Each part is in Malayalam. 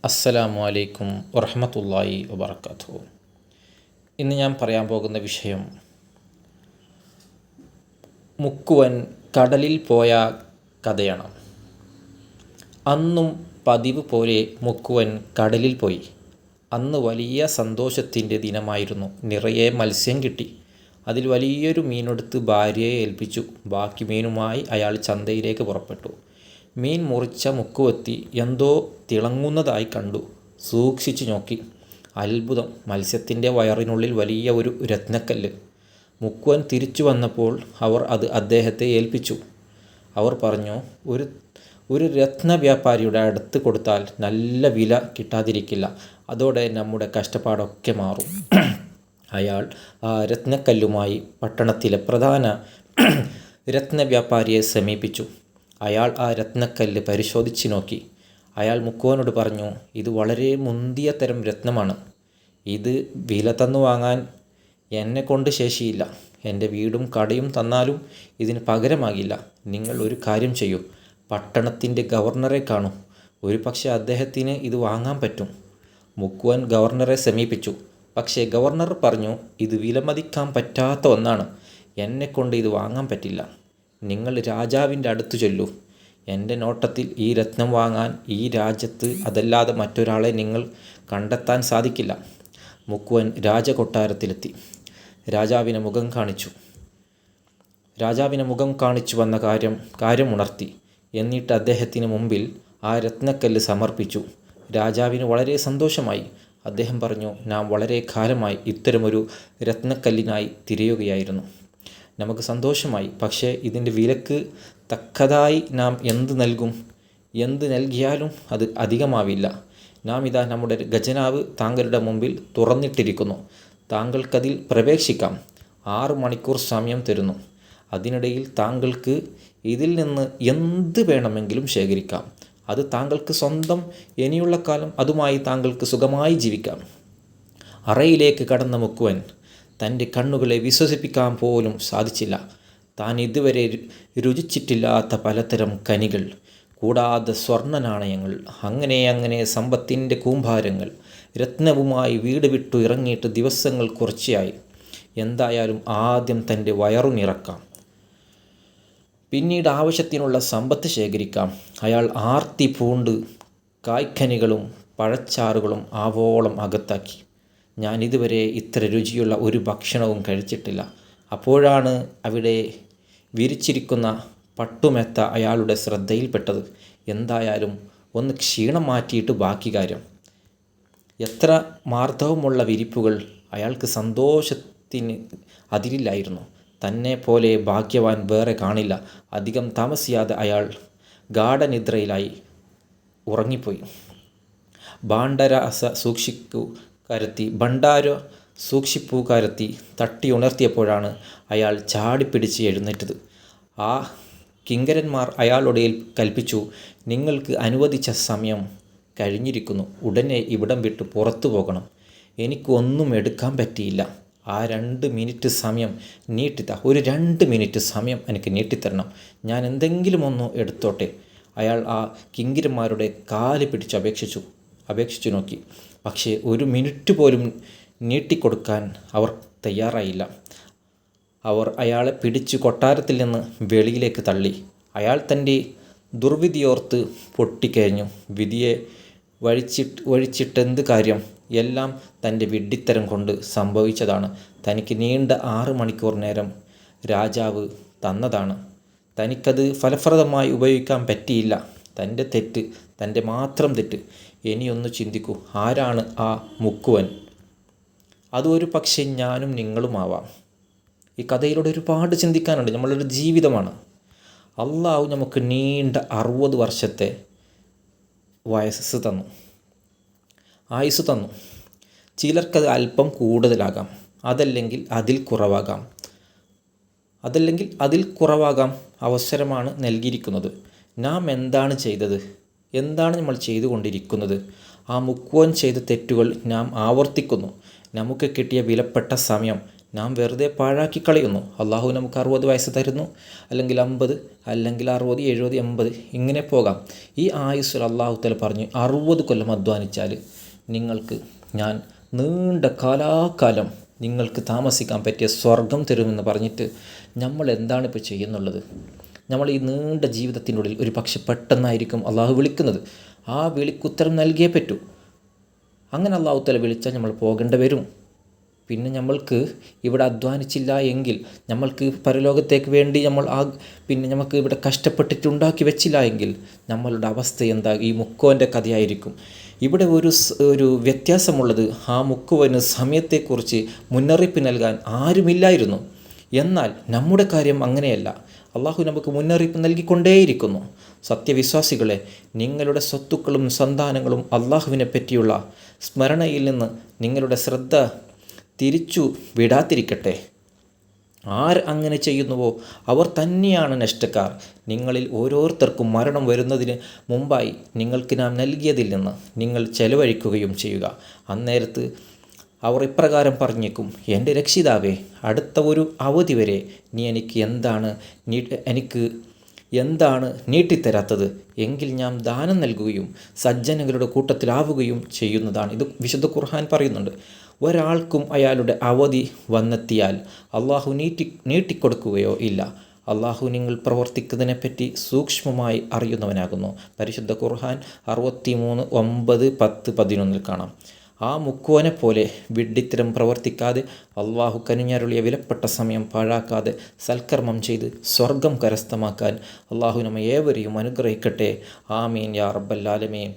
അസ്സലാമു അലൈക്കും വറഹ്മത്തുള്ളാഹി വബറകാതുഹു. ഇന്ന് ഞാൻ പറയാൻ പോകുന്ന വിഷയം മുക്കുവൻ കടലിൽ പോയ കഥയാണ്. അന്നും പതിവ് പോലെ മുക്കുവൻ കടലിൽ പോയി. അന്ന് വലിയ സന്തോഷത്തിൻ്റെ ദിനമായിരുന്നു. നിറയെ മത്സ്യം കിട്ടി. അതിൽ വലിയൊരു മീനെടുത്ത് ഭാര്യയെ ഏൽപ്പിച്ചു. ബാക്കി മീനുമായി അയാൾ ചന്തയിലേക്ക് പുറപ്പെട്ടു. മീൻ മുറിച്ച മുക്കുവത്തി എന്തോ തിളങ്ങുന്നതായി കണ്ടു. സൂക്ഷിച്ചു നോക്കി. അത്ഭുതം! മത്സ്യത്തിൻ്റെ വയറിനുള്ളിൽ വലിയ ഒരു രത്നക്കല്ല്. മുക്കുവൻ തിരിച്ചു വന്നപ്പോൾ അവർ അത് അദ്ദേഹത്തെ ഏൽപ്പിച്ചു. അവർ പറഞ്ഞു, ഒരു രത്ന വ്യാപാരിയുടെ അടുത്ത് കൊടുത്താൽ നല്ല വില കിട്ടാതിരിക്കില്ല. അതോടെ നമ്മുടെ കഷ്ടപ്പാടൊക്കെ മാറും. അയാൾ ആ രത്നക്കല്ലുമായി പട്ടണത്തിലെ പ്രധാന രത്ന വ്യാപാരിയെ സമീപിച്ചു. അയാൾ ആ രത്നക്കല്ല് പരിശോധിച്ച് നോക്കി. അയാൾ മുക്കുവനോട് പറഞ്ഞു, ഇത് വളരെ മുന്തിയ തരം രത്നമാണ്. ഇത് വില തന്നു വാങ്ങാൻ എന്നെക്കൊണ്ട് ശേഷിയില്ല. എൻ്റെ വീടും കടയും തന്നാലും ഇതിന് പകരമാകില്ല. നിങ്ങൾ ഒരു കാര്യം ചെയ്യൂ, പട്ടണത്തിൻ്റെ ഗവർണറെ കാണൂ. ഒരു പക്ഷേ അദ്ദേഹത്തിന് ഇത് വാങ്ങാൻ പറ്റും. മുക്കുവൻ ഗവർണറെ സമീപിച്ചു. പക്ഷേ ഗവർണർ പറഞ്ഞു, ഇത് വിലമതിക്കാൻ പറ്റാത്ത ഒന്നാണ്. എന്നെക്കൊണ്ട് ഇത് വാങ്ങാൻ പറ്റില്ല. നിങ്ങൾ രാജാവിൻ്റെ അടുത്ത് ചൊല്ലൂ. എൻ്റെ നോട്ടത്തിൽ ഈ രത്നം വാങ്ങാൻ ഈ രാജ്യത്ത് അതല്ലാതെ മറ്റൊരാളെ നിങ്ങൾ കണ്ടെത്താൻ സാധിക്കില്ല. മുക്കുവൻ രാജകൊട്ടാരത്തിലെത്തി. രാജാവിനെ മുഖം കാണിച്ചു വന്ന കാര്യം ഉണർത്തി. എന്നിട്ട് അദ്ദേഹത്തിന് മുമ്പിൽ ആ രത്നക്കല്ല് സമർപ്പിച്ചു. രാജാവിന് വളരെ സന്തോഷമായി. അദ്ദേഹം പറഞ്ഞു, നാം വളരെ കാലമായി ഇത്തരമൊരു രത്നക്കല്ലിനായി തിരയുകയായിരുന്നു. നമുക്ക് സന്തോഷമായി. പക്ഷേ ഇതിൻ്റെ വിലക്ക് തക്കതായി നാം എന്ത് നൽകിയാലും അത് അധികമാവില്ല. നാം ഇതാ നമ്മുടെ ഖജനാവ് താങ്കളുടെ മുമ്പിൽ തുറന്നിട്ടിരിക്കുന്നു. താങ്കൾക്കതിൽ പ്രവേശിക്കാം. 6 മണിക്കൂർ സമയം തരുന്നു. അതിനിടയിൽ താങ്കൾക്ക് ഇതിൽ നിന്ന് എന്ത് വേണമെങ്കിലും ശേഖരിക്കാം. അത് താങ്കൾക്ക് സ്വന്തം. ഇനിയുള്ള കാലം അതുമായി താങ്കൾക്ക് സുഖമായി ജീവിക്കാം. അറയിലേക്ക് കടന്ന മുക്കുവൻ തൻ്റെ കണ്ണുകളെ വിശ്വസിപ്പിക്കാൻ പോലും സാധിച്ചില്ല. താൻ ഇതുവരെ രുചിച്ചിട്ടില്ലാത്ത പലതരം കനികൾ, കൂടാതെ സ്വർണ്ണ നാണയങ്ങൾ, അങ്ങനെ സമ്പത്തിൻ്റെ കൂമ്പാരങ്ങൾ. രത്നവുമായി വീട് വിട്ടു ഇറങ്ങിയിട്ട് ദിവസങ്ങൾ കുറച്ചായി. എന്തായാലും ആദ്യം തൻ്റെ വയറു നിറക്കാം, പിന്നീട് ആവശ്യത്തിനുള്ള സമ്പത്ത് ശേഖരിക്കാം. അയാൾ ആർത്തി പൂണ്ട് കായ്ക്കനികളും പഴച്ചാറുകളും ആവോളം അകത്താക്കി. ഞാൻ ഇതുവരെ ഇത്ര രുചിയുള്ള ഒരു ഭക്ഷണവും കഴിച്ചിട്ടില്ല. അപ്പോഴാണ് അവിടെ വിരിച്ചിരിക്കുന്ന പട്ടുമെത്ത അയാളുടെ ശ്രദ്ധയിൽപ്പെട്ടത്. എന്തായാലും ഒന്ന് ക്ഷീണം മാറ്റിയിട്ട് ബാക്കി കാര്യം. എത്ര മാർദ്ദവമുള്ള വിരിപ്പുകൾ! അയാൾക്ക് സന്തോഷത്തിന് അതിരില്ലായിരുന്നു. തന്നെ പോലെ ഭാഗ്യവാൻ വേറെ കാണില്ല. അധികം താമസിയാതെ അയാൾ ഗാഢനിദ്രയിലായി ഉറങ്ങിപ്പോയി. ഭണ്ഡാര സൂക്ഷിപ്പുകാരത്തി തട്ടി ഉണർത്തിയപ്പോഴാണ് അയാൾ ചാടിപ്പിടിച്ച് എഴുന്നേറ്റത്. ആ കിങ്കരന്മാർ അയാളോട് കൽപ്പിച്ചു, നിങ്ങൾക്ക് അനുവദിച്ച സമയം കഴിഞ്ഞിരിക്കുന്നു. ഉടനെ ഇവിടം വിട്ട് പുറത്തു പോകണം. എനിക്ക് ഒന്നും എടുക്കാൻ പറ്റിയില്ല. ആ 2 മിനിറ്റ് സമയം ഒരു 2 മിനിറ്റ് സമയം എനിക്ക് നീട്ടിത്തരണം. ഞാൻ എന്തെങ്കിലും ഒന്ന് എടുത്തോട്ടെ. അയാൾ ആ കിങ്കരന്മാരുടെ കാല് പിടിച്ച് അപേക്ഷിച്ചു നോക്കി. പക്ഷേ 1 മിനിറ്റ് പോലും നീട്ടിക്കൊടുക്കാൻ അവർ തയ്യാറായില്ല. അവർ അയാളെ പിടിച്ച് കൊട്ടാരത്തിൽ നിന്ന് വെളിയിലേക്ക് തള്ളി. അയാൾ തൻ്റെ ദുർവിധിയോർത്ത് പൊട്ടിക്കരഞ്ഞു. വിധിയെ വഴിച്ചിട്ടെന്ത് കാര്യം? എല്ലാം തൻ്റെ വിഡ്ഢിത്തരം കൊണ്ട് സംഭവിച്ചതാണ്. തനിക്ക് നീണ്ട 6 മണിക്കൂർ നേരം രാജാവ് തന്നതാണ്. തനിക്കത് ഫലപ്രദമായി ഉപയോഗിക്കാൻ പറ്റിയില്ല. തൻ്റെ മാത്രം തെറ്റ്. ഇനിയൊന്ന് ചിന്തിക്കൂ, ആരാണ് ആ മുക്കുവൻ? അത് ഒരു പക്ഷേ ഞാനും നിങ്ങളുമാവാം. ഈ കഥയിലൂടെ ഒരുപാട് ചിന്തിക്കാനുണ്ട്. നമ്മളൊരു ജീവിതമാണ്. അള്ളാഹു നമുക്ക് നീണ്ട 60 വർഷത്തെ ആയുസ് തന്നു. ചിലർക്കത് അല്പം കൂടുതലാകാം, അതല്ലെങ്കിൽ അതിൽ കുറവാകാം അവസരമാണ് നൽകിയിരിക്കുന്നത്. നാം എന്താണ് ചെയ്തത്? എന്താണ് നമ്മൾ ചെയ്തുകൊണ്ടിരിക്കുന്നത്? ആ മുക്കുവൻ ചെയ്ത തെറ്റുകൾ നാം ആവർത്തിക്കുന്നു. നമുക്ക് കിട്ടിയ വിലപ്പെട്ട സമയം നാം വെറുതെ പാഴാക്കി കളയുന്നു. അള്ളാഹു നമുക്ക് 60 വയസ്സ് തരുന്നു, അല്ലെങ്കിൽ 50, അല്ലെങ്കിൽ 60, 70, 80 ഇങ്ങനെ പോകാം. ഈ ആയുസ്സിൽ അള്ളാഹു തആല പറഞ്ഞു 60 കൊല്ലം അധ്വാനിച്ചാൽ നിങ്ങൾക്ക് ഞാൻ നീണ്ട കാലാകാലം നിങ്ങൾക്ക് താമസിക്കാൻ പറ്റിയ സ്വർഗം തരുമെന്ന് പറഞ്ഞിട്ട് നമ്മൾ എന്താണ് ഇപ്പോൾ ചെയ്യുന്നുള്ളത്? നമ്മൾ ഈ നീണ്ട ജീവിതത്തിനുള്ളിൽ ഒരു പക്ഷെ പെട്ടെന്നായിരിക്കും അള്ളാഹു വിളിക്കുന്നത്. ആ വിളിക്കുത്തരം നൽകിയേ പറ്റൂ. അങ്ങനെ അള്ളാഹു തആല വിളിച്ചാൽ നമ്മൾ പോകേണ്ടി വരും. പിന്നെ നമ്മൾക്ക് ഇവിടെ അധ്വാനിച്ചില്ല എങ്കിൽ, നമ്മൾക്ക് പരലോകത്തേക്ക് വേണ്ടി പിന്നെ നമുക്ക് ഇവിടെ കഷ്ടപ്പെട്ടിട്ടുണ്ടാക്കി വെച്ചില്ല എങ്കിൽ നമ്മളുടെ അവസ്ഥ എന്താ? ഈ മുക്കുവൻ്റെ കഥയായിരിക്കും. ഇവിടെ ഒരു വ്യത്യാസമുള്ളത്, ആ മുക്കുവന് സമയത്തെക്കുറിച്ച് മുന്നറിയിപ്പ് നൽകാൻ ആരുമില്ലായിരുന്നു. എന്നാൽ നമ്മുടെ കാര്യം അങ്ങനെയല്ല. അള്ളാഹു നമുക്ക് മുന്നറിയിപ്പ് നൽകിക്കൊണ്ടേയിരിക്കുന്നു. സത്യവിശ്വാസികളെ, നിങ്ങളുടെ സ്വത്തുക്കളും സന്താനങ്ങളും അള്ളാഹുവിനെ പറ്റിയുള്ള സ്മരണയിൽ നിന്ന് നിങ്ങളുടെ ശ്രദ്ധ തിരിച്ചു വിടാതിരിക്കട്ടെ. ആർ അങ്ങനെ ചെയ്യുന്നുവോ അവർ തന്നെയാണ് നഷ്ടക്കാർ. നിങ്ങളിൽ ഓരോരുത്തർക്കും മരണം വരുന്നതിന് മുമ്പായി നിങ്ങൾക്ക് നാം നൽകിയതിൽ നിന്ന് നിങ്ങൾ ചെലവഴിക്കുകയും ചെയ്യുക. അന്നേരത്ത് അവർ ഇപ്രകാരം പറഞ്ഞേക്കും, എൻ്റെ രക്ഷിതാവേ, അടുത്ത ഒരു അവധി വരെ നീ എനിക്ക് എന്താണ് നീട്ടിത്തരാത്തത്? എങ്കിൽ ഞാൻ ദാനം നൽകുകയും സജ്ജനങ്ങളുടെ കൂട്ടത്തിലാവുകയും ചെയ്യുന്നതാണ്. ഇത് വിശുദ്ധ ഖുർആൻ പറയുന്നുണ്ട്. ഒരാൾക്കും അയാളുടെ അവധി വന്നെത്തിയാൽ അള്ളാഹു നീട്ടിക്കൊടുക്കുകയോ ഇല്ല. അള്ളാഹു നിങ്ങൾ പ്രവർത്തിക്കുന്നതിനെപ്പറ്റി സൂക്ഷ്മമായി അറിയുന്നവനാകുന്നു. പരിശുദ്ധ ഖുർആൻ 63, 9, 10, 11 കാണാം. ആ മുക്കുവനെ പോലെ വിഡ്ഢിത്തരം പ്രവർത്തിക്കാതെ, അള്ളാഹു കനിഞ്ഞരുളിയ വിലപ്പെട്ട സമയം പാഴാക്കാതെ സൽക്കർമ്മം ചെയ്ത് സ്വർഗം കരസ്ഥമാക്കാൻ അള്ളാഹു നമ്മെ ഏവരെയും അനുഗ്രഹിക്കട്ടെ. ആമീൻ യാ റബ്ബൽ ആലമീൻ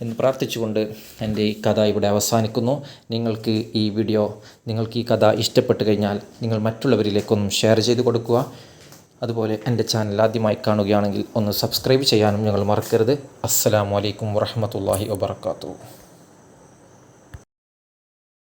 എന്ന് പ്രാർത്ഥിച്ചുകൊണ്ട് എൻ്റെ ഈ കഥ ഇവിടെ അവസാനിക്കുന്നു. നിങ്ങൾക്ക് ഈ കഥ ഇഷ്ടപ്പെട്ട് കഴിഞ്ഞാൽ നിങ്ങൾ മറ്റുള്ളവരിലേക്കൊന്നും ഷെയർ ചെയ്ത് കൊടുക്കുക. അതുപോലെ എൻ്റെ ചാനൽ ആദ്യമായി കാണുകയാണെങ്കിൽ ഒന്ന് സബ്സ്ക്രൈബ് ചെയ്യാനും നിങ്ങൾ മറക്കരുത്. അസ്സലാമു അലൈക്കും വറഹ്മത്തുള്ളാഹി വബറകാതുഹു.